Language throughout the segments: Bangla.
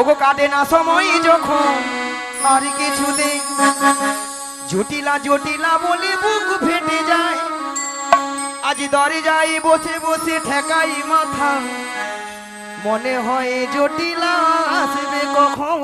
ওগো কাটে না সময় যখন আর কিছুতে জটিলা জটিলা বলে বুক ফেটে যায় আজ দরজায় বসে বসে ঠেকাই মাথা মনে হয় জটিলা আসবে কখন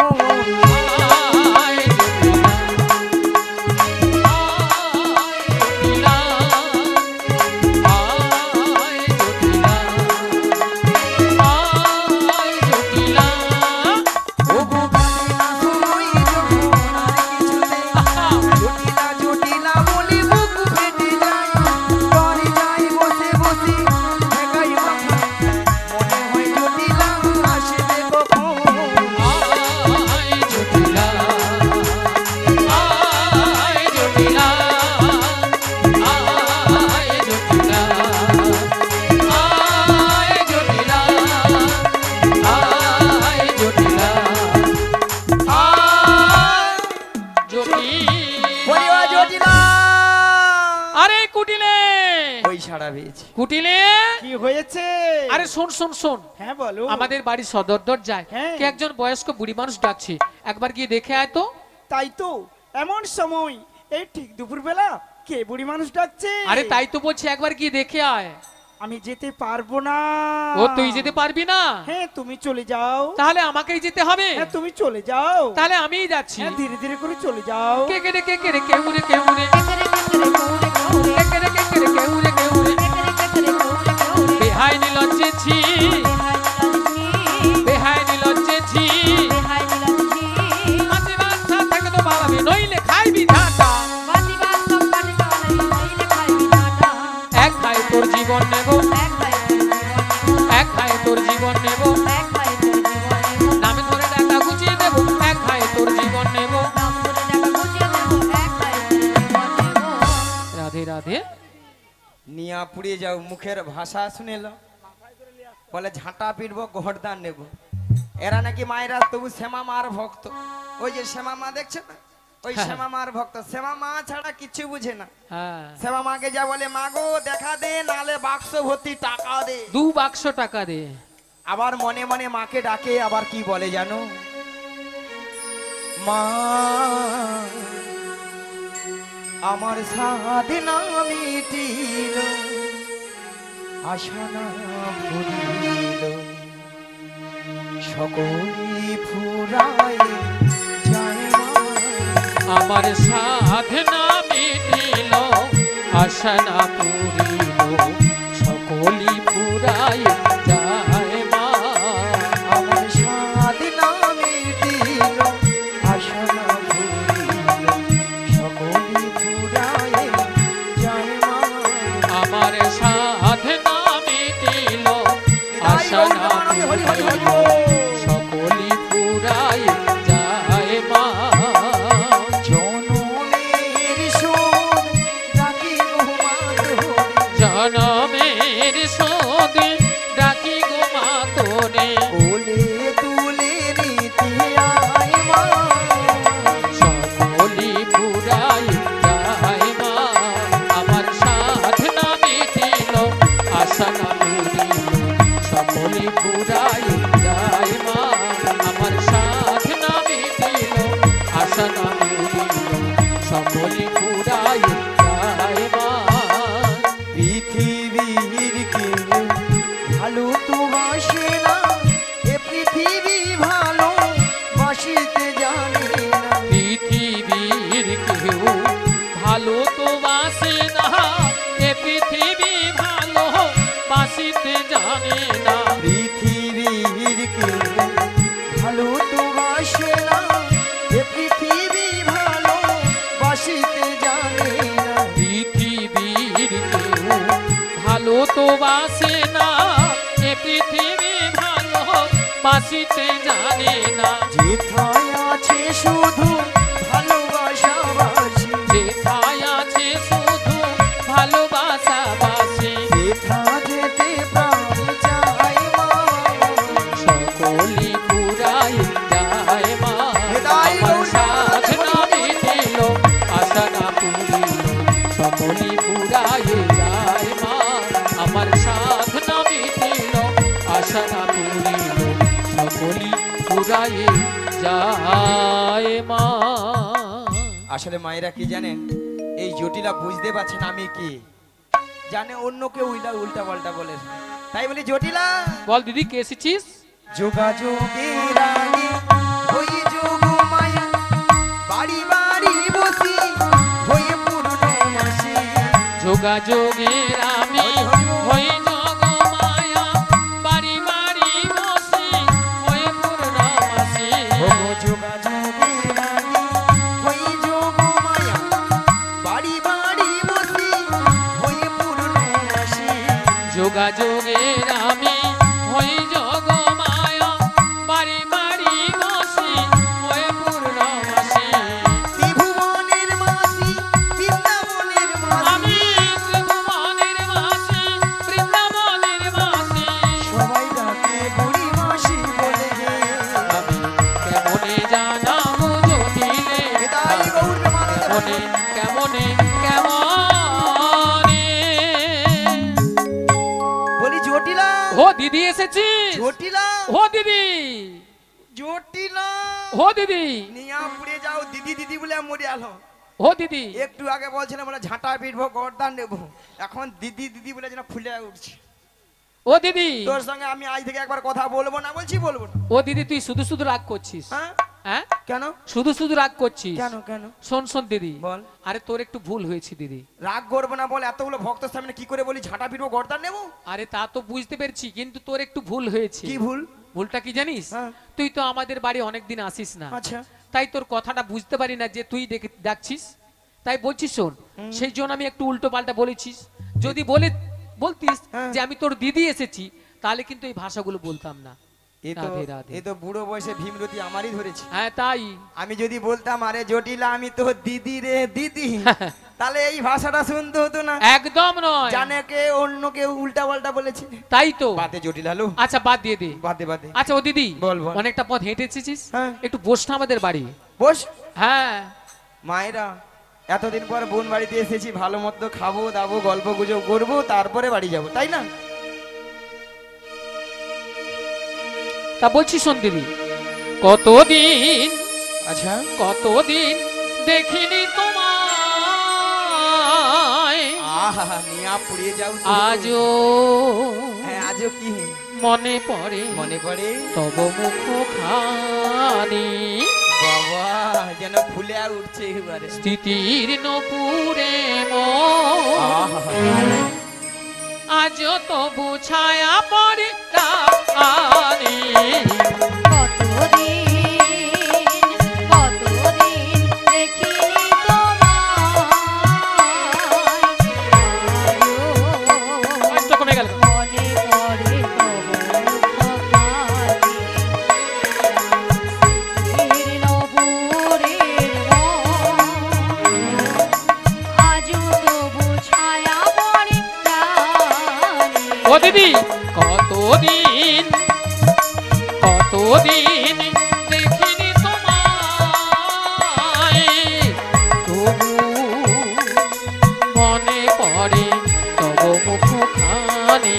কুটিলে কি হয়েছে? আরে শোন শোন শোন। হ্যাঁ বলো। আমাদের বাড়ি সদর দরজায় কে একজন বয়স্ক বুড়ি মানুষ ডাকছে, একবার গিয়ে দেখে আয় তো। তাই তো, এমন সময় এই ঠিক দুপুরবেলা কে বুড়ি মানুষ ডাকছে? আরে তাই তো বলছি, একবার গিয়ে দেখে আয়। আমি যেতে পারবো না। ও তুই যেতে পারবি না? হ্যাঁ তুমি চলে যাও। তাহলে আমাকেই যেতে হবে? হ্যাঁ তুমি চলে যাও। তাহলে আমিই যাচ্ছি। হ্যাঁ ধীরে ধীরে করে চলে যাও। কে কে রে কে কে রে কে উরে কে উরে কে কে রে কে রে কে উরে কে উরে বেহাই নিলজ্জেছি বেহাই নিলজ্জেছি মাঝে বাচ্চা থাকে তো বাবাবে নইলে খাইবি ঝাঁটা এক খাই তোর জীবন নেব এক খাই তোর জীবন নেব নামে ধরে টাকা গুছিয়ে দেব এক খাই তোর জীবন নেব রাধে রাধে নিয়া পুড়িয়ে যাও মুখের ভাষা শুনেল বলে ঝাঁটা পিটবো ঘরদান নেব এরা নাকি মায়েরা তবু শ্যামা মার ভক্ত ওই যে শ্যামা মা দেখছে না ওই শ্যামা মার ভক্ত শ্যামা মা ছাড়া কিছু বুঝে না শ্যামা মাকে যা বলে মাগো দেখা দে নালে বাক্স ভর্তি টাকা দে 2 বাক্স টাকা দে আবার মনে মনে মাকে ডাকে আবার কি বলে জানো মা আমার সাধনা মিটিল আশা না ভুলিল সকলই ফুরায় যায় আমার সাধনা মিটিল আশা না পুরিল সকলই ফুরায় যায় মা আমার সাধনা মিটিল আশা না ভুলিল সকলই ফুরায় যায় মা আমার সাধনা মিটিল আশা না পুরিল সকলই ফুরায় যায় মা জনমের শোধ ডাকি গো মা জনমের শোধ ডাকি গো মা তোরে কোলে তুলে নিতে আয় মা সকলই ফুরায় যায় মা আমার সাধনা মিটিল আশা না পুরিল সকলই ফুরায় যায় মা আমার সাধনা মিটিল আশা না পুরিল সকলই ফুরায় যায় মা পৃথিবীর কেউ ভালো তো বাসে না এ পৃথিবী ভালো বাসিতে জানে না পৃথিবীর কেউ ভালো তো বাসে না এ পৃথিবী ভালো বাসিতে জানে না পৃথিবীর কেউ ভালো তো বাসে না এ পৃথিবী ভালো বাসিতে জানে না পৃথিবীর কেউ ভালো তো বাসে না এ পৃথিবী ভালো বাসিতে জানে না যেথায় আছে শুধু ভালোবাসা বাসি যেথায় আছে শুধু ভালোবাসা বাসে যেথা যেতে প্রাণ চায় মা সকলই ফুরায় যায় মা আমার সাধনা মিটিল আশা না পুরিল সকলই ফুরায় যায় মা আমার সাধনা মিটিল আশা না পুরিল সকলই ফুরায়ে যায় মা। আসলে মায়েরা কি জানেন, এই জটিলা বুঝতে পারছেন আমি কি জানে অন্য কেউ উল্টা পাল্টা বলে, তাই বলি জটিলা বল দিদি কে এসেছিস? যোগাযোগের আগে ওই যোগ মায়া বাড়ি বাড়ি বসি হয়ে পূর্ণমাসী। যোগাযোগের আমি হই যোগ মায়া বাড়ি বাড়ি বসি হয়ে পূর্ণমাসী। যোগাযোগের আগে ওই যোগ মায়া বাড়ি বাড়ি বসি হয়ে পূর্ণমাসী। যোগাযোগের আমি হই যোগ মায়া বাড়ি বাড়ি বসি হয়ে পূর্ণমাসী। ত্রিভুবনের মাসি বৃন্দাবনের মাসি আমি ত্রিভুবনের মাসি বৃন্দাবনের মাসি। সবাই ডাকে বুড়ি মাসি বলে হে। আমি কেমনে জানাবো জটিলে হৃদয় গৌর কেমনে কেমনে কেমনে। বলি জটিলা ও দিদি এসেছিস? জটিলা ও দিদি, জটিলা ও দিদি, নিয়া পুড়ে যাও দিদি দিদি বলে মরে আলো। ও দিদি। একটু আগে বলছিলাম বলে ঝাঁটা পিটবো গর্দান নেবো, এখন দিদি দিদি বলে যেন ফুলে উঠছে। ও দিদি, তোর সঙ্গে আমি আজ থেকে একবার কথা বলবো না বলছি বলবো না। ও দিদি তুই শুধু শুধু রাগ করছিস। হ্যাঁ হ্যাঁ কেন শুধু শুধু রাগ করছিস কেন কেন শোন শোন দিদি, বল। আরে তোর একটু ভুল হয়েছে দিদি। রাগ করবো না বল, এতগুলো ভক্তের সামনে কি করে বলি ঝাঁটা পিটবো গর্দান নেবো? আরে তা তো বুঝতে পেরেছি, কিন্তু তোর একটু ভুল হয়েছে। কি ভুল? ভুলটা কি জানিস? হ্যাঁ। তুই তো আমাদের বাড়ি অনেকদিন আসিস না, আচ্ছা তাই তোর কথাটা বুঝতে পারি না যে তুই ডাকছিস, তাই বলছিস শোন। সেই জন্য আমি একটু উল্টো পাল্টা বলেছিস। যদি বলতিস হ্যাঁ। যে আমি তোর দিদি এসেছি, তাহলে কিন্তু এই ভাষাগুলো বলতাম না। রাধে রাধে। এ তো বুড়ো বয়সে ভীমরতি আমারই ধরেছে। হ্যাঁ তাই। আমি যদি বলতাম আরে জটিলা আমি তো দিদি রে দিদি, তাহলে এই ভাষাটা শুনতে হতো না। একদম নয়, জানে কে অন্য কেউ উল্টা পাল্টা বলেছে। তাই তো। বাদে জটিলা লো, আচ্ছা বাদ দিয়ে দে। বাদে বাদে। আচ্ছা ও দিদি, বল, বল। অনেকটা পথ হেঁটে এসেছিস, হ্যাঁ। একটু বস না আমাদের বাড়ি। বস। হ্যাঁ মায়েরা এতদিন পর বোন বাড়িতে এসেছি, ভালো মতো খাবো দাবো গল্প গুজব করবো তারপরে বাড়ি যাব, তাই না? তা বলছি শোন দিদি, কতদিন আচ্ছা কতদিন দেখিনি তোমায়, আহা নিয়া পুড়িয়ে যাও তো। আজও হ্যাঁ আজও কি মনে পড়ে মনে পড়ে তব মুখ খানি। বাবা যেন ফুলে উঠছে এবারে। স্থিতির নপুরে আহা আজ তবু ছায়া পড়ে রানী। কতদিন দেখিনি তোমায়, কষ্ট কমে গেল। মনে পড়ে তব মুখখানি। নপুরের আজও তবু ছায়া পড়ে রানী। ও দিদি, কতদিন কতদিন দেখিনি তোমায়, তবু মনে পড়ে তব মুখখানি।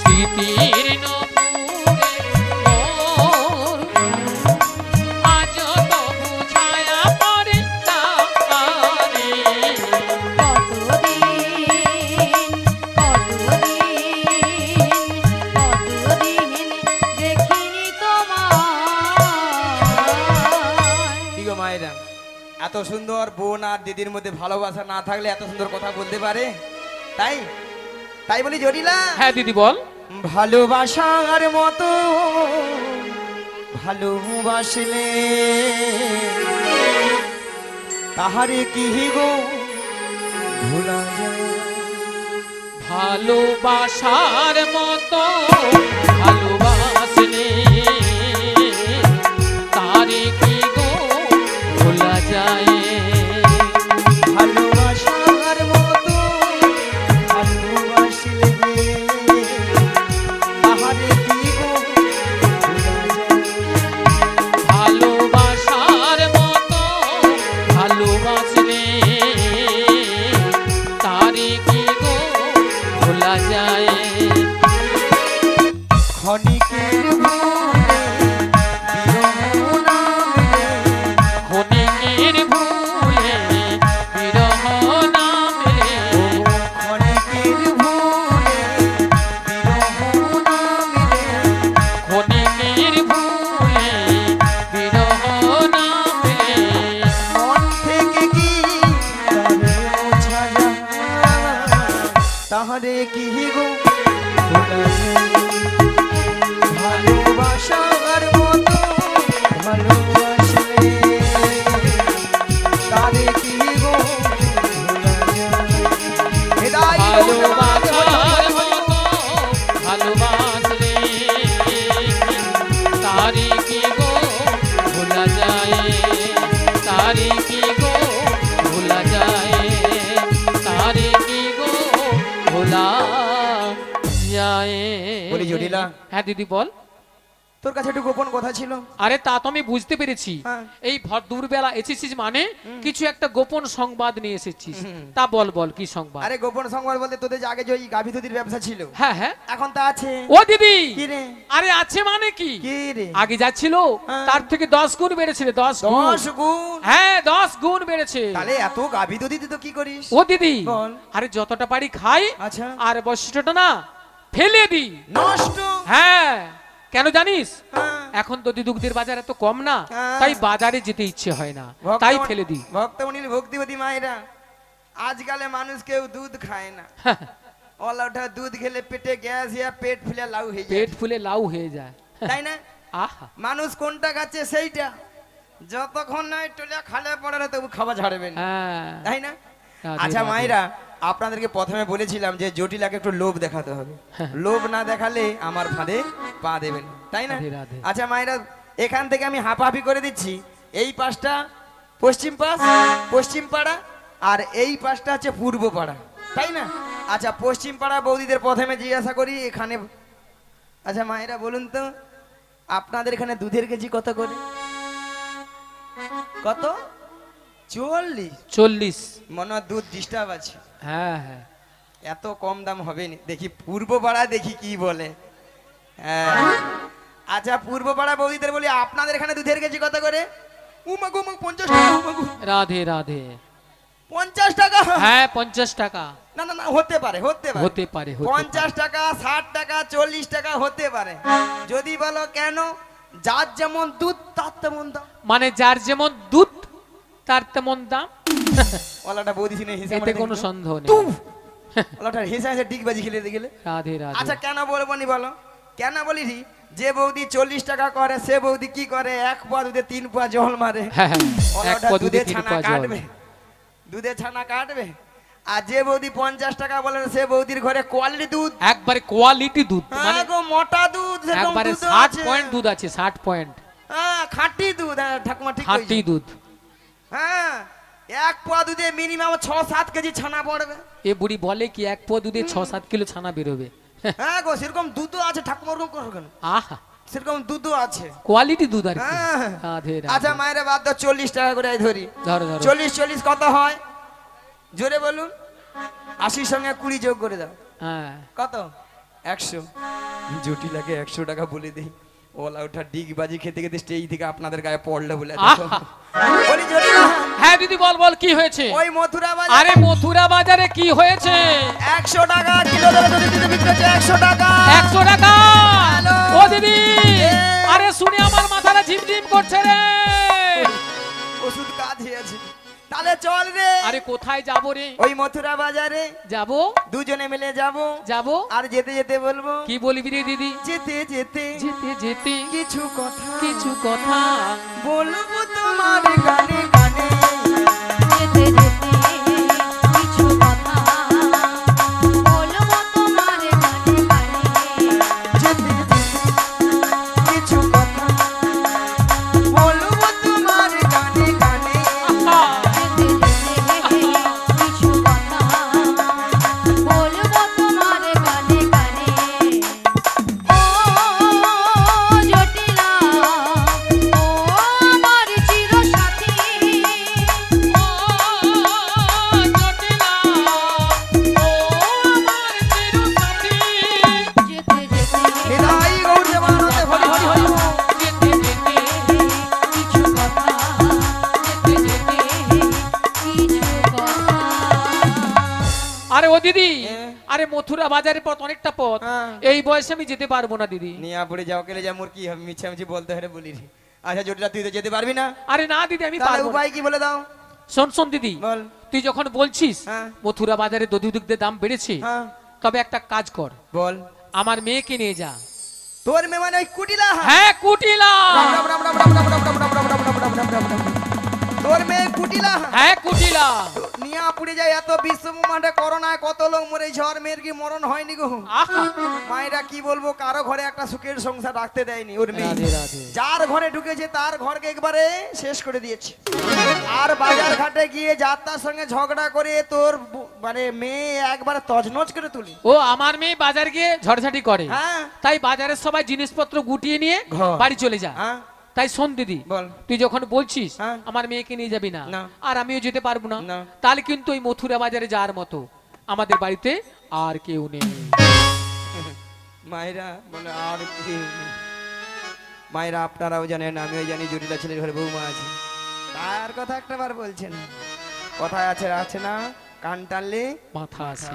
স্মৃতির নপুরে মোর আজ তবু ছায়া পড়ে রানী। কতদিন দেখিনি তোমায়। কি গো মায়েরা, এত সুন্দর বোন আর দিদির মধ্যে ভালোবাসা না থাকলে এত সুন্দর কথা বলতে পারে? তাই তাই বলি জটিলা হ্যাঁ দিদি বল। ভালোবাসার মতো ভালোবাসলে তাহারে কি গো ভোলা যায়? ভালোবাসার মতো ভালোবাসলে তারে কি গো ভোলা যায়? ভালোবাসার মতো ভালোবাসলে তাহারে কি গো ভোলা যায়? ভালোবাসার মতো ভালোবাসলে তারে কি গো ভোলা যায়? প্রাণের ভুলে বিরহ না পেলে মন থেকে কি তারে মোছা যায়? তাহলে কি গো ভোলা যায়? ভালোবাসার মতো ভালোবাসলে তারে কি গো ভোলা যায়? এদাই ভালোবাসার মতো ভালোবাসলে তারি কি গো ভোলা যায়, তারি কি গো ভোলা যায়, তারি কি গো ভোলা যায়। বলি জটিলা, হ্যাঁ দিদি বল। তোর কাছে একটু গোপন কথা ছিল। আরে তা তো আমি বুঝতে পেরেছি, হ্যাঁ। এই ভর দুপুরবেলা এসেছিস মানে কিছু একটা গোপন সংবাদ নিয়ে এসেছিস। তা বল বল কি সংবাদ? আরে গোপন সংবাদ বলতে তোদের যে আগে যে ওই গাভী দুধের ব্যবসা ছিল, হ্যাঁ হ্যাঁ এখন তা আছে। ও দিদি কি রে? আরে আছে মানে কি? কি রে? আগে যাচ্ছিল হ্যাঁ। তার থেকে 10 গুণ বেড়েছে রে, 10 গুণ। 10 গুণ? হ্যাঁ 10 গুণ বেড়েছে। তাহলে এত গাভী দুধ দিতে তো কি করিস? ও দিদি বল। আরে যতটা পারি খাই, আচ্ছা। আর বশিষ্টটা না ফেলে দি। নষ্ট? হ্যাঁ কেন জানিস? হ্যাঁ। এখন তো দুধের বাজার এত কম না, হ্যাঁ। তাই বাজারে যেতে ইচ্ছে হয় না, তাই ফেলে দি। ভক্তমণির ভক্তিবতী মায়েরা, আজকালে মানুষ কেউ দুধ খায় না। ওটা দুধ খেলে পেটে গ্যাস ইয়া পেট ফুলে লাউ হয়ে যায়, পেট ফুলে লাউ হয়ে যায়। তাই না? আহা মানুষ কোনটা খাচ্ছে সেইটা, যতক্ষণ নয় টলে খালে পড়ে না তবু খাওয়া ছাড়বে না, হ্যাঁ তাই না? রাধে আচ্ছা রাধে। মায়েরা, আপনাদেরকে প্রথমে বলেছিলাম যে জটিলাকে একটু লোভ দেখাতে হবে, লোভ না দেখালে আমার ফাঁদে পা দেবেন, তাই না? রাধে রাধে। আচ্ছা মায়েরা, এখান থেকে আমি হাঁপাহাঁপি করে দিচ্ছি। এই পাশটা পশ্চিম পাশ, পশ্চিম পাড়া, আর এই পাশটা হচ্ছে পূর্ব পাড়া, তাই না? আচ্ছা পশ্চিম পাড়া বৌদিদের প্রথমে জিজ্ঞাসা করি এখানে। আচ্ছা মায়েরা বলুন তো, আপনাদের এখানে দুধের কেজি কত করে? কত? 40? 40। মনে হয় দুধ ডিস্টার্ব আছে, হ্যাঁ হ্যাঁ এত কম দাম হবে না। দেখি পূর্ব পাড়া দেখি কি বলে। হ্যাঁ। আচ্ছা পূর্ব পাড়া বৌদিদের বলি, আপনাদের এখানে দুধের কেজি কত করে? উমাগো উমাগো 50 টাকা। উমাগো রাধে রাধে। 50 টাকা? হ্যাঁ 50 টাকা। না না না, হতে পারে হতে পারে হতে পারে, হতে 50 টাকা, 60 টাকা, 40 টাকা হতে পারে। যদি বলো কেন, যার যেমন দুধ তার তেমন দাম। মানে যার যেমন দুধ তার তেমন দাম, ওলাটা বৌদি শুনে হিসাব এতে কোনো সন্দেহ নেই। ওলাটা হিসাব ডিগবাজি খেলে গেলে। রাধে রাধে। আচ্ছা কেন বলবো নি বলো, কেন বলি রি? যে বৌদি 40 টাকা করে সে বৌদি কি করে, 1 পোয়া দুধে 3 পোয়া জল মারে। হ্যাঁ হ্যাঁ, এক ওটা পদ দুধে দুধে 3 ছানা পা জল। কাটবে, দুধে ছানা কাটবে। আর যে বৌদি 50 টাকা বলে সে বৌদির ঘরে কোয়ালিটি দুধ, একবারে কোয়ালিটি দুধ, মানে হ্যাঁ গো মোটা দুধ, সেরকম একবারে দুধও 60 আছে। পয়েন্ট দুধ আছে, 60 পয়েন্ট হ্যাঁ খাঁটি দুধ, হ্যাঁ ঠাকুমা ঠিক খাঁটি কইছে। দুধ। হ্যাঁ 1 পোয়া দুধে মিনিমাম 6-7 কেজি ছানা পড়বে। এ বুড়ি বলে কি 1 পদ দুধে 6-7 কিলো ছানা বেরোবে। হ্যাঁ গো সেরকম দুধও আছে, ঠাকুমা ওরকম করো কেন, আহা সেরকম দুধও আছে। কোয়ালিটি দুধ আর কি। হ্যাঁ। রাধে আচ্ছা রাধে। মায়েরা বাদ দাও, 40 টাকা করে ধরি। ধরো ধরো। 40 কত হয় জোরে বলুন? 80 সঙ্গে 20 যোগ করে দাও, হ্যাঁ কত? 100। জটিলাকে 100 টাকা বলে দেই, ওলা ওঠা ডিগবাজি খেতে খেতে স্টেজ থেকে আপনাদের গায়ে পড়লে বলে দেখো। আহা। বলি জটিলা, হ্যাঁ দিদি বল বল কি হয়েছে? ওই মথুরা আরে বাজারে মথুরা বাজারে কি হয়েছে? 100 টাকা কিলো ধরে যদি দিতে বিক্রি হচ্ছে 100 টাকা। 100 টাকা? হ্যালো। ও দিদি আরে শুনে আমার মাথাটা ঝিমঝিম করছে রে। ওষুধ কাজ হয়েছে, তাহলে চল রে। আরে কোথায় যাব রে? ওই মথুরা বাজারে যাব দুজনে মিলে যাব, যাব। আর যেতে যেতে বলবো, কি বলবি রে দিদি? যেতে যেতে যেতে যেতে কিছু কথা কিছু কথা বলবো তোমার গানে গানে। যেতে যেতে কিছু কথা বলবো তোমার গানে গানে। যেতে যেতে কিছু কথা বলবো তোমার গানে গানে। আহা। যেতে যেতে কিছু কথা বলবো তোমার গানে গানে। ও জটিলা, ও আমার চিরসাথী, ও জটিলা, ও আমার চিরসাথী। যেতে যেতে হৃদয় গৌর দেবানন্দে হরি হরি হরি বল। যেতে যেতে কিছু কথা, যেতে যেতে কিছু কথা। আরে ও দিদি আরে মথুরা বাজারের পথ অনেকটা পথ, হ্যাঁ। এই বয়সে আমি যেতে পারবো না দিদি। নিয়াপুরে যাও কেলে যা মোর কি হবে মিছামিছি বলতে হলে বলি রে। আচ্ছা জটিলা তুই তো যেতে পারবি না, আরে না দিদি আমি তাহলে পারবো না। উপায় কি বলে দাও। শোন শোন দিদি, বল। তুই যখন বলছিস হ্যাঁ। মথুরা বাজারে দধি দুগ্ধের দাম বেড়েছে, হ্যাঁ তবে একটা কাজ কর, বল। আমার মেয়েকে নিয়ে যা। তোর মেয়ে মানে ওই কুটিলা? হ্যাঁ কুটিলা। রাম রাম রাম রাম রাম রাম রাম রাম রাম রাম রাম রাম রাম রাম রাম। তোর মেয়ে কুটিলা? হ্যাঁ কুটিলা। নিয়াপুরে যায় এত বিশ্ব মাঠে করোনায় কত লোক মরে, ঝড় মেয়ের কি মরণ হয়নি গো? আহা মায়েরা কি বলবো, কারো ঘরে একটা সুখের সংসার রাখতে দেয়নি ওর মেয়ে। রাধে রাধে। যার ঘরে ঢুকেছে তার ঘরকে একবারে শেষ করে দিয়েছে। আর বাজার ঘাটে গিয়ে যার তার সঙ্গে ঝগড়া করে তোর মানে মেয়ে একবারে তজনজ করে তুলি। ও আমার মেয়ে বাজার গিয়ে ঝড়ঝাটি করে, হ্যাঁ তাই বাজারের সবাই জিনিসপত্র গুটিয়ে নিয়ে ঘর। বাড়ি চলে যা। হ্যাঁ তাই শোন দিদি, বল। তুই যখন বলছিস হ্যাঁ। আমার মেয়েকে নিয়ে যাবি না, না। আর আমিও যেতে পারবো না, না। তাহলে কিন্তু ওই মথুরা বাজারে যাওয়ার মতো আমাদের বাড়িতে আর কেউ নেই। মায়েরা বলে আর কি? মায়েরা আপনারাও জানেন, আমিও জানি জটিলা ছেলের ঘরে বৌমা আছে, তার কথা একটা বার বলছেন। কথায় আছে আছে না, কান টানলে মাথা আছে।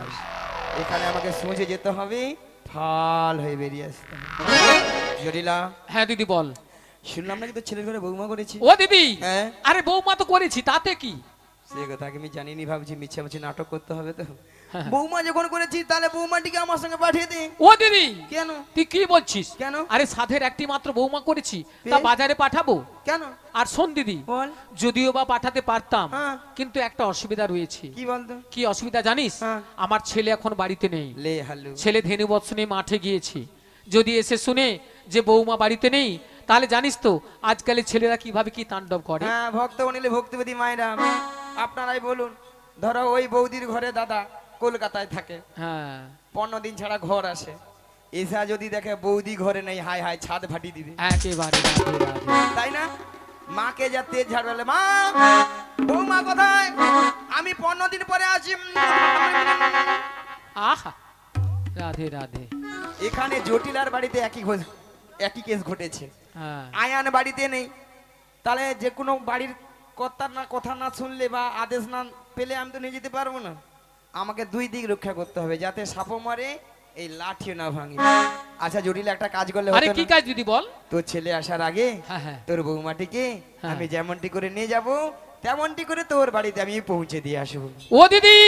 এখানে আমাকে সোজে যেতে হবে, ফাল হয়ে বেরিয়ে আসতে হবে। জটিলা, হ্যাঁ দিদি বল। শুনলাম নাকি তোর ছেলের ঘরে বৌমা করেছি? ও দিদি, হ্যাঁ আরে বৌমা তো করেছি, তাতে কি? সে কথা আমি জানিনি, ভাবছি মিছে নাটক করতে হবে তো। হ্যাঁ। বৌমা যখন করেছি তাহলে বৌমাটিকে আমার সঙ্গে পাঠিয়ে দে। ও দিদি, কেন? তুই কি বলছিস? কেন? আরে সাধের একটি মাত্র বৌমা করেছি, তা বেশ। বাজারে পাঠাবো? কেন? আর শোন দিদি, বল। যদিও বা পাঠাতে পারতাম, হ্যাঁ। কিন্তু একটা অসুবিধা রয়েছে। কি বলতো? কি অসুবিধা জানিস? হ্যাঁ। আমার ছেলে এখন বাড়িতে নেই, লে হালু। ছেলে ধেনু বৎসনে মাঠে গিয়েছে। যদি এসে শুনে যে বৌমা বাড়িতে নেই, তাহলে জানিস তো আজকালের ছেলেরা কিভাবে কি তাণ্ডব করে। হ্যাঁ ভক্ত অনিলে ভক্তিপতি মায়েরা, আপনারাই বলুন। ধরো ওই বৌদির ঘরে দাদা কলকাতায় থাকে, হ্যাঁ 15 দিন ছাড়া ঘর আসে, এসা যদি দেখে বৌদি ঘরে নেই, হাই হাই ছাদ ফাটি দিবে, একেবারে রাধে রাধে। তাই না? মাকে যা তেজ ঝাড়বে, মা বৌমা কোথায়? আমি 15 দিন পরে আসি। আহা রাধে রাধে। এখানে জটিলার বাড়িতে একই কেস ঘটেছে। হ্যাঁ আয়ান বাড়িতে নেই, তাহলে যে কোনো বাড়ির কর্তার না কথা না শুনলে বা আদেশ না পেলে আমি তো নিয়ে যেতে পারবো না। আমাকে দুই দিক রক্ষা করতে হবে, যাতে সাপও মারে এই লাঠিও না ভাঙে। আচ্ছা জটিল একটা কাজ করলে আরে হতো কি না? কাজ দিদি বল। তোর ছেলে আসার আগে হ্যাঁ হ্যাঁ তোর বৌমাটিকে হ্যাঁ। আমি যেমনটি করে নিয়ে যাব, তেমনটি করে তোর বাড়িতে আমি পৌঁছে দিয়ে আসবো। ও দিদি,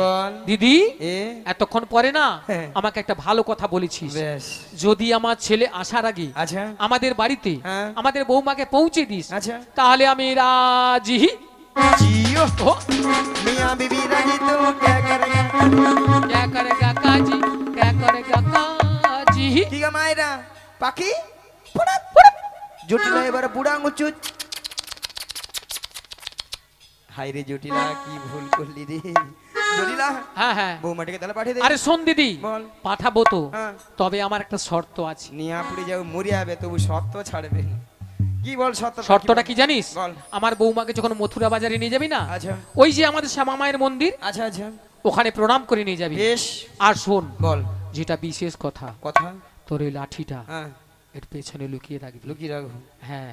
বল। দিদি এ এতক্ষণ পরে না হ্যাঁ। আমাকে একটা ভালো কথা বলেছিস। বেশ। যদি আমার ছেলে আসার আগে আচ্ছা আমাদের বাড়িতে হ্যাঁ। আমাদের বৌমাকে পৌঁছে দিস, আচ্ছা তাহলে আমি রাজি। जियो ও मियां बीबी राजी तो क्या करेगा? क्या करेगा काजी, क्या करेगा काजी। কি গো মায়েরা, পাখি জটিলা এবার বুড়া আঙুচু। হাই রে জটিলা, কি ভুল করলি রে জটিলা। হ্যাঁ হ্যাঁ বৌমাটিকে তাহলে পাঠিয়ে দে। আরে শোন দিদি, বল। পাঠাবো তো, হ্যাঁ। তবে আমার একটা শর্ত আছে। নিয়া পুড়ে যাও, মরে যাবে, তবু সত্য ছাড়বে না। কি বল শর্ত? শর্তটা কি জানিস? বল। আমার বৌমাকে যখন মথুরা বাজারে নিয়ে যাবি না, আচ্ছা ওই যে আমাদের শ্যামা মায়ের মন্দির, আচ্ছা আচ্ছা ওখানে প্রণাম করে নিয়ে যাবি। বেশ। আর শোন, বল যেটা বিশেষ কথা, কথা। তোর ওই লাঠিটা হ্যাঁ এর পেছনে লুকিয়ে রাখবি। লুকিয়ে রাখবো। হ্যাঁ,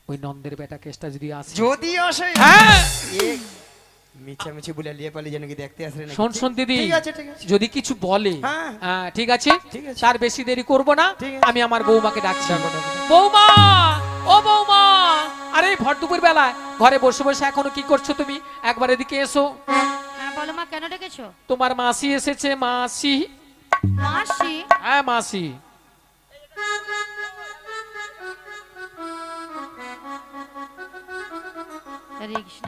ওই নন্দের বেটা কেসটা যদি আসে। যদি আসে হ্যাঁ মিছামিছি বলে লিয়ে পালি যেন কি দেখতে আসলে নাকি? শোন শোন দিদি, ঠিক আছে ঠিক আছে যদি কিছু বলে, হ্যাঁ। হ্যাঁ ঠিক আছে, ঠিক আছে। তার বেশি দেরি করব না। ঠিক আছে। আমি আমার বৌমাকে ডাকছি। ডাকো, ডাকো। বৌমা, ও বৌমা, আরে ভর দুপুর বেলা ঘরে বসে বসে এখনো কি করছো তুমি? একবার এদিকে এসো। হ্যাঁ বলো মা, কেন ডেকেছো? তোমার মাসি এসেছে। মাসি? মাসি? হ্যাঁ মাসি। হরে কৃষ্ণ।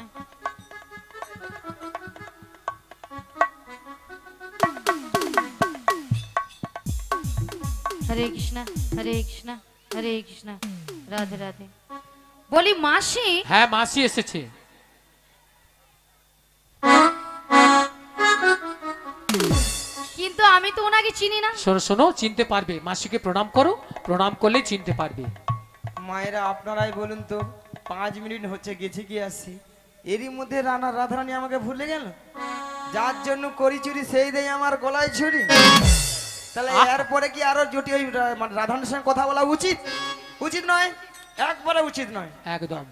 হরে কৃষ্ণ হরে কৃষ্ণ হরে কৃষ্ণ, রাধে রাধে। বলি মাসি? হ্যাঁ মাসি এসেছে। কিন্তু আমি তো ওনাকে চিনি না। শোনো শোনো, চিনতে পারবে, মাসিকে প্রণাম করো, প্রণাম করলেই চিনতে পারবে। মায়েরা আপনারাই বলুন তো, 5 মিনিট হচ্ছে গেছি কি আসছি, এরই মধ্যে রাধারানী আমাকে ভুলে গেল। যার জন্য করি চুরি সেই দেয় আমার গলায় ছুরি। তাহলে এরপরে কি আরো জুটি ওই মানে রাধারানীর সঙ্গে কথা বলা উচিত? উচিত নয়, একবারে উচিত নয়। একদম।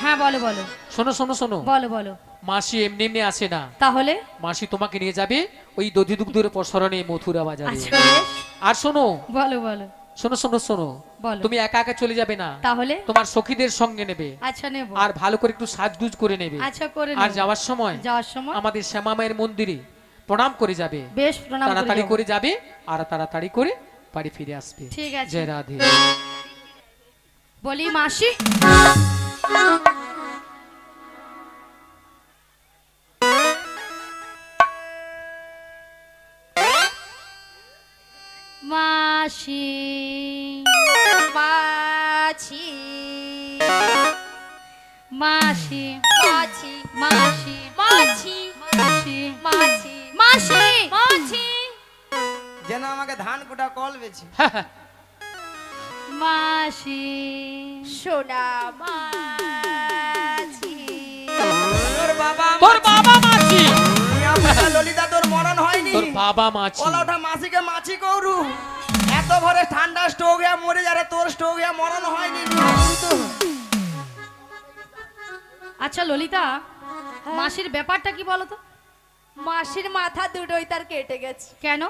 হ্যাঁ বলো বলো শোনো শোনো শোনো, বলো বলো। মাসি এমনি এমনি আসে না, তাহলে মাসি তোমাকে নিয়ে যাবে ওই দধি দুগ্ধের প্রসারণে মথুরা বাজারে। আচ্ছা বেশ। আর শোনো বলো বলো শোনো শোনো শোনো, বলো। তুমি একা একা চলে যাবে না, তাহলে তোমার সখীদের সঙ্গে নেবে, আচ্ছা নেব। আর ভালো করে একটু সাজগুজ করে নেবে। আচ্ছা করে আর নেব। যাওয়ার সময় যাওয়ার সময় আমাদের শ্যামা মায়ের মন্দিরে প্রণাম করে যাবে, বেশ প্রণাম করে তাড়াতাড়ি যাবো। করে যাবে আর তাড়াতাড়ি করে বাড়ি ফিরে আসবে। ঠিক আছে। জয় রাধে। বলি মাসি মাসি মাছি মাসি মাছি মাসি মাছি মাসি মাছি মাসি মাছি যেন আমাকে ধান কুটা কল বেছে। মাসি সোনা মাছি তোর বাবা তোর বাবা মাছি, মিয়া পুরা ললিতা তোর মরণ হয়নি। তোর বাবা মাছি। কলা ওঠা মাসিকে মাছি কৌরু, এত ভরে ঠান্ডা স্ট্রোক হয়ে মরে যারে, তোর স্ট্রোক হয়ে মরণ হয়নি। আচ্ছা ললিতা, মাসির ব্যাপারটা কি বলো তো? মাসির মাথা দুটোই তার কেটে গেছে। কেন?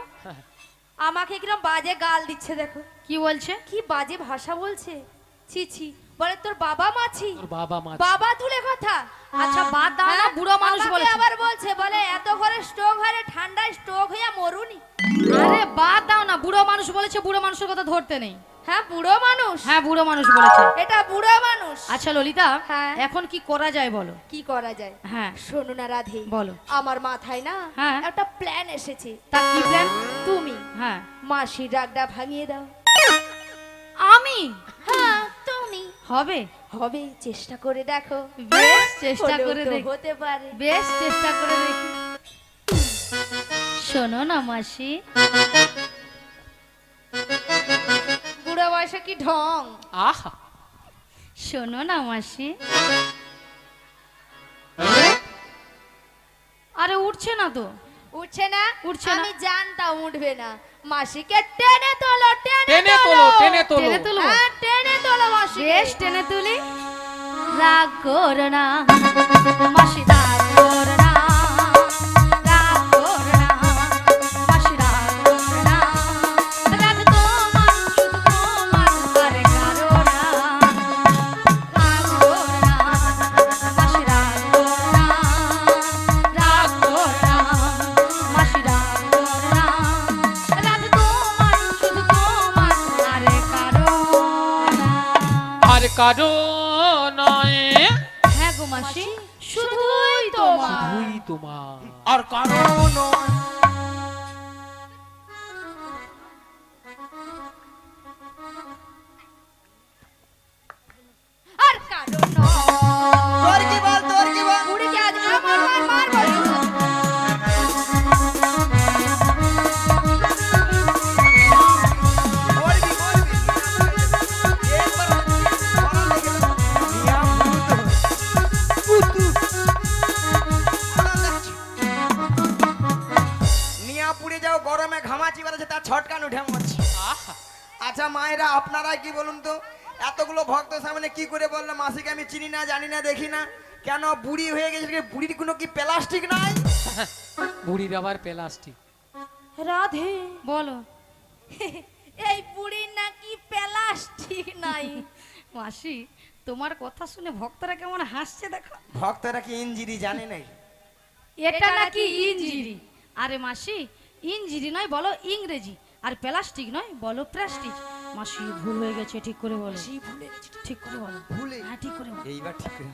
আমাকে কিরম বাজে গাল দিচ্ছে দেখো, কি বলছে? কি বাজে ভাষা বলছে। ছি ছি, বলে তোর বাবা মাছি, তোর বাবা মাছি। বাবা তুলে কথা। আচ্ছা বাদ দাও না, হ্যাঁ? বুড়ো মানুষ আমাকে বলেছে। আবার বলছে, বলে এত ঘরে স্ট্রোক হয় রে, ঠান্ডায় স্ট্রোক হইয়া মরুনি। আরে বাদ দাও না, বুড়ো মানুষ বলেছে, বুড়ো মানুষের কথা ধরতে নেই। হ্যাঁ বুড়ো মানুষ, হ্যাঁ বুড়ো মানুষ বলেছে। এটা বুড়ো মানুষ। আচ্ছা ললিতা, হ্যাঁ। এখন কি করা যায় বলো? কি করা যায়? হ্যাঁ শোনো না রাধে, বলো। আমার মাথায় না হ্যাঁ। একটা প্ল্যান এসেছে। তা কি প্ল্যান? তুমি হ্যাঁ মাসির রাগটা ভাঙিয়ে দাও। আমি? হ্যাঁ তুমি। হবে? হবে, চেষ্টা করে দেখো। বেশ চেষ্টা হলেও করে তো দেখ। হতে পারে। বেশ চেষ্টা করে দেখি। শোনো না মাসি, বুড়ো বয়সে কি ঢং। আহা, শোনো না মাসি। আরে উঠছে না তো। উঠছে না? উঠছে না। আমি জানতাম উঠবে না। মাসিকে টেনে তোলো, টেনে টেনে তোলো তোলো, টেনে তোলো। টেনে তুলো। হ্যাঁ, টেনে তোলো মাসি। বেশ টেনে তুলি। রাগ করো না মাসি, রাগ করো না, রাগ করো না মাসি, রাগ করো না। রাগ তোমার, শুধু তোমার, আর কারো না। রাগ করো না মাসি, রাগ করো না, রাগ করো না মাসি, রাগ করো না। রাগ তোমার, শুধু তোমার, আর কারো না। আর কারো নয়, হ্যাঁ গো মাসি, শুধুই তোমার। শুধুই তোমার। আর কারণ আর কারো নয়। তোর কি বল, তোর কি বল? বুড়িকে আজ আমার মার বলছো। বলবি, বলবি। একবার মরণ লেগে গেল। মিয়া পুতু। মরণ লাগছে। মিয়া পুড়ে যাও, গরমে ঘামাচি বেড়েছে, তার ছটকান উঠে মরছে। আহা, আচ্ছা মায়েরা, আপনারা কি বলুন তো, এতগুলো ভক্ত সামনে কি করে বললো মাসিকে আমি চিনি না, জানি না, দেখি না, কেন বুড়ি হয়ে গেছে? বুড়ির কোনো কি প্লাস্টিক নাই? বুড়ির আবার প্লাস্টিক। রাধে, বলো এই বুড়ির নাকি প্লাস্টিক নাই। মাসি, তোমার কথা শুনে ভক্তরা কেমন হাসছে দেখো। ভক্তরা কি ইঞ্জিরি জানে নাই? এটা নাকি ইঞ্জিরি। আরে মাসি, ইঞ্জিরি নয় বলো ইংরেজি, আর প্লাস্টিক নয় বলো প্লাস্টিক। মাসি ভুল হয়ে গেছে, ঠিক করে বলো। ঠিক করে বলো। ভুলে হ্যাঁ ঠিক করে বলো। এইবার ঠিক করে।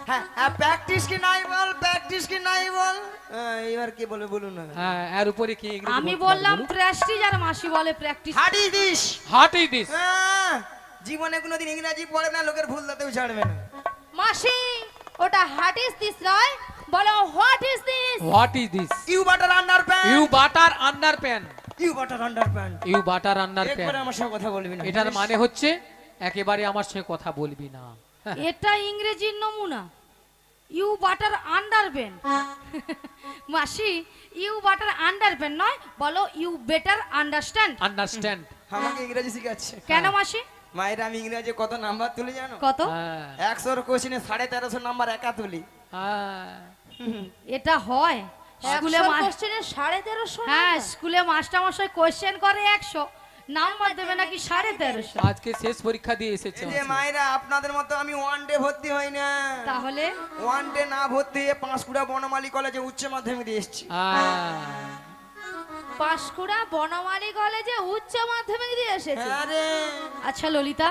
হ্যাঁ হ্যাঁ, প্র্যাকটিস কি নাই বল, প্র্যাকটিস কি নাই বল। এইবার কি বলে বলুন না। হ্যাঁ, এর উপরে কি ইংরেজি আমি বলতে বললাম পারবো? প্রেস্টিজ, আর মাসি বলে practice. Hardy this. Heart is this. জীবনে কোনোদিন ইংরেজি পড়ে না, লোকের ভুল দাতেও ছাড়বে না। মাসি, ওটা হাট ইজ দিস নয়, বলো what is this. What is this? You butter under pant. You butter under pan. You butter under pant. You butter under একবারে প্যান। আমার সঙ্গে কথা বলবি না। এটার মানে হচ্ছে একেবারে আমার সঙ্গে কথা বলবি না। এটা ইংরেজির নমুনা। You butter underpant. মাসি, ইউ বাটার আন্ডারপ্যান্ট নয় বলো ইউ বেটার আন্ডারস্ট্যান্ড। আন্ডারস্ট্যান্ড। আমাকে ইংরেজি শিখাচ্ছে। কেন মাসি? মায়েরা, আমি ইংরেজি কত নাম্বার তুলি জানো? কত? হ্যাঁ, 100 কোশ্চেনে 1350 নাম্বার একা তুলি। হ্যাঁ। এটা হয় স্কুলে কোশ্চেনে 1350 হ্যাঁ স্কুলে মাস্টারমশাই কোশ্চেন করে 100 নাম্বার দেবে নাকি 1350। আজকে শেষ পরীক্ষা দিয়ে এসেছে এই যে মায়েরা আপনাদের মতো আমি ওয়ান ডে ভর্তি হই না, তাহলে ওয়ান ডে না ভর্তি হয়ে পাঁশকুড়া বনমালী কলেজে উচ্চ মাধ্যমিক দিয়ে এসেছি। পাঁশকুড়া বনমালী কলেজে উচ্চ মাধ্যমিক দিয়ে এসেছে। হ্যাঁ রে। আচ্ছা ললিতা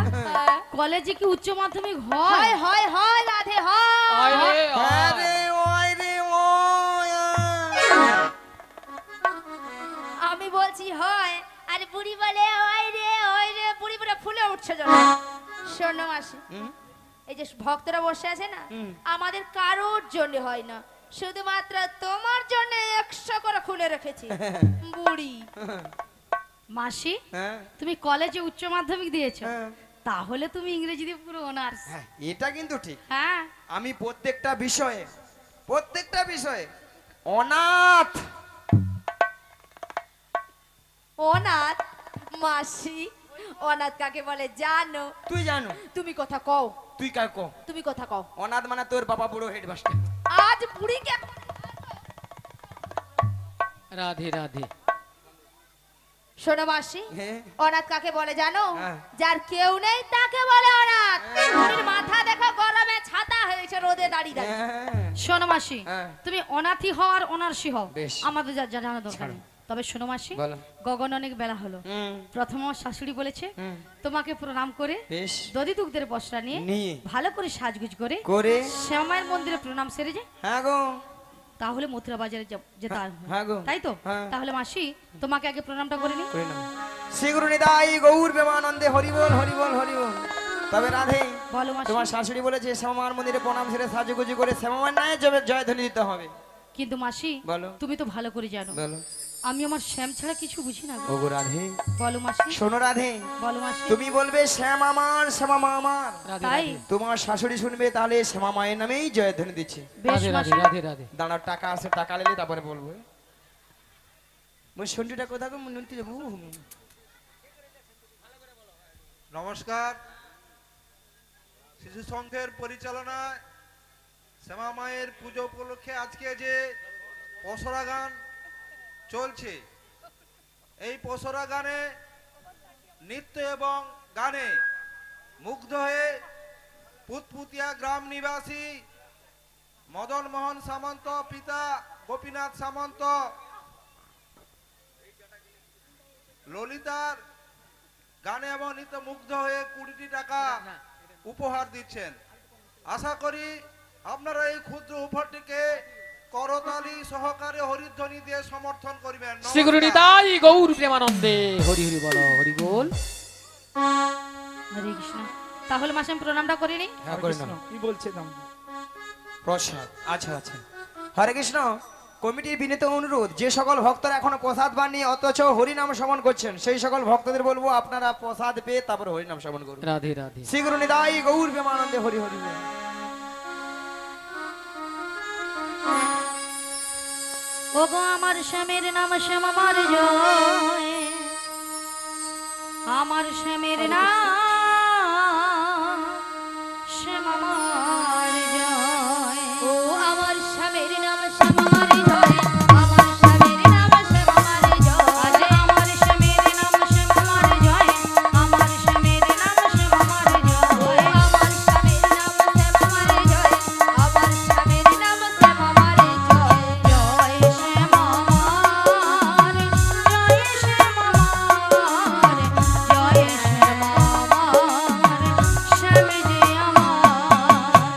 কলেজে কি উচ্চ মাধ্যমিক হয় হয়? হয় হয় রাধে হয়। হয় রে, হ্যাঁ হয়। রে, ওই রে, ওই। আমি বলছি হয় আর বুড়ি বলে ওই রে বুড়ি বুড়ি ফুলে উঠছে যেন। শোনো মাসি, এই যে ভক্তরা বসে আছে না, আমাদের কারোর জন্য হয় না, শুধুমাত্র তোমার জন্য 100 করে খুলে রেখেছি বুড়ি। মাসি হ্যাঁ, তুমি কলেজে উচ্চ মাধ্যমিক দিয়েছো, হ্যাঁ। তাহলে তুমি ইংরেজিতে পুরো অনার্স। হ্যাঁ, এটা কিন্তু ঠিক। হ্যাঁ আমি প্রত্যেকটা বিষয়ে অনাথ। অনাথ মাসি, অনাথ কাকে বলে জানো? তুই জানো? তুমি কথা কও, তুই কার কো? তুমি কথা কও। অনাথ মানে তোর বাবা বুড়ো হেডমাস্টার। আজ বুড়িকে রাধে রাধে। শোনো মাসি, হ্যাঁ। অনাথ কাকে বলে জানো? হ্যাঁ। যার কেউ নেই তাকে বলে অনাথ। বুড়ির মাথা দেখো গরমে ছাতা হয়েছে রোদে দাঁড়িয়ে দাঁড়িয়ে। হ্যাঁ। শোনো মাসি হ্যাঁ। তুমি অনাথি হও আর অনার্সি হও, বেশ। আমাদের যা জানা দরকার নেই। তবে শোনো মাসি, বলো। গগন অনেক বেলা হলো, হুম, প্রথম আমার শাশুড়ি বলেছে হুম। তোমাকে প্রণাম করে বেশ। দধি দুগ্ধের বস্ত্রা নিয়ে নিয়ে ভালো করে সাজগুজ করে করে শ্যামায়ের মন্দিরে প্রণাম সেরে যায়, হ্যাঁ গো, তাহলে মথুরা বাজারে যেতে হবে। হ্যাঁ গো, তাই তো? হ্যাঁ। তাহলে মাসি তোমাকে আগে প্রণামটা করে নি। করে নাও। শ্রী গুরু নিতাই গৌর প্রেমানন্দে হরি বল হরি বল হরি বল। তবে রাধে, বলো মাসি। তোমার শাশুড়ি বলেছে শ্যামার মন্দিরে প্রণাম সেরে সাজুগুজু করে শ্যামার নামে জয়ধ্বনি দিতে হবে। কিন্তু মাসি বলো। তুমি তো ভালো করে জানো বলো। আমি আমার শ্যাম ছাড়া কিছু বুঝি না গো। ওগো রাধে, বলো মাসি। শোনো রাধে, বলো মাসি। তুমি বলবে শ্যাম আমার, শ্যামা মা আমার। রাধে তাই রাধে। তোমার শাশুড়ি শুনবে তাহলে শ্যামা মায়ের নামেই জয়ধ্বনি দিচ্ছে। বেশ রাধে মাসি। রাধে রাধে রাধে। দাঁড়াও, টাকা আছে, টাকা নিলে তারপরে বলবো। মই সন্টুটা কোথা গো নুনতি যাবো। নমস্কার। শিশু সংঘের পরিচালনায় শ্যামা মায়ের পুজো উপলক্ষে আজকে যে পসরা গান চলছে, এই পসরা গানে নৃত্য এবং গানে মুগ্ধ হয়ে পুতপুতিয়া গ্রাম নিবাসী মদন মোহন সামন্ত, পিতা গোপীনাথ সামন্ত, ললিতার গানে এবং নৃত্য মুগ্ধ হয়ে 20টি টাকা উপহার দিচ্ছেন। আশা করি আপনারা এই ক্ষুদ্র উপহারটিকে করতালি সহকারে হরিধ্বনি দিয়ে সমর্থন করবেন। শ্রী গুরু নিতাই গৌর প্রেমানন্দে হরি হরি বলো হরি বল। হরে কৃষ্ণ। তাহলে মাসি আমি প্রণামটা করে নি। হ্যাঁ করে নাও। কি বলছে দাম? প্রসাদ, আচ্ছা আচ্ছা। হরে কৃষ্ণ। কমিটির বিনীত অনুরোধ, যে সকল ভক্তরা এখনো প্রসাদ পাননি অথচ হরিনাম শ্রবণ করছেন, সেই সকল ভক্তদের বলবো আপনারা প্রসাদ পেয়ে তারপর হরিনাম শ্রবণ করুন। রাধে রাধে। শ্রী গুরু নিতাই গৌর প্রেমানন্দে হরি হরি বল। ওগো আমার শ্যামের নাম শ্যাম আমার জয়, আমার শ্যামের নাম শ্যাম আমার জয়। ও আমার শ্যামের নাম শ্যাম আমার জয়, আমার শ্যামের নাম শ্যাম আমার জয়। আমার শ্যামের নাম শ্যাম আমার জয়, আমার শ্যামের নাম শ্যাম আমার জয়। আমার শ্যামের নাম শ্যাম আমার জয়, আমার শ্যামের নাম শ্যাম আমার জয়। জয় শ্যাম আমার, জয় শ্যাম আমার, জয় শ্যাম আমার, শ্যাম যে আমার।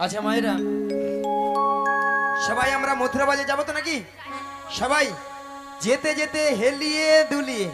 আচ্ছা মায়েরা, সবাই আমরা মথুরা বাজে যাবো তো নাকি? সবাই যেতে যেতে হেলিয়ে দুলিয়ে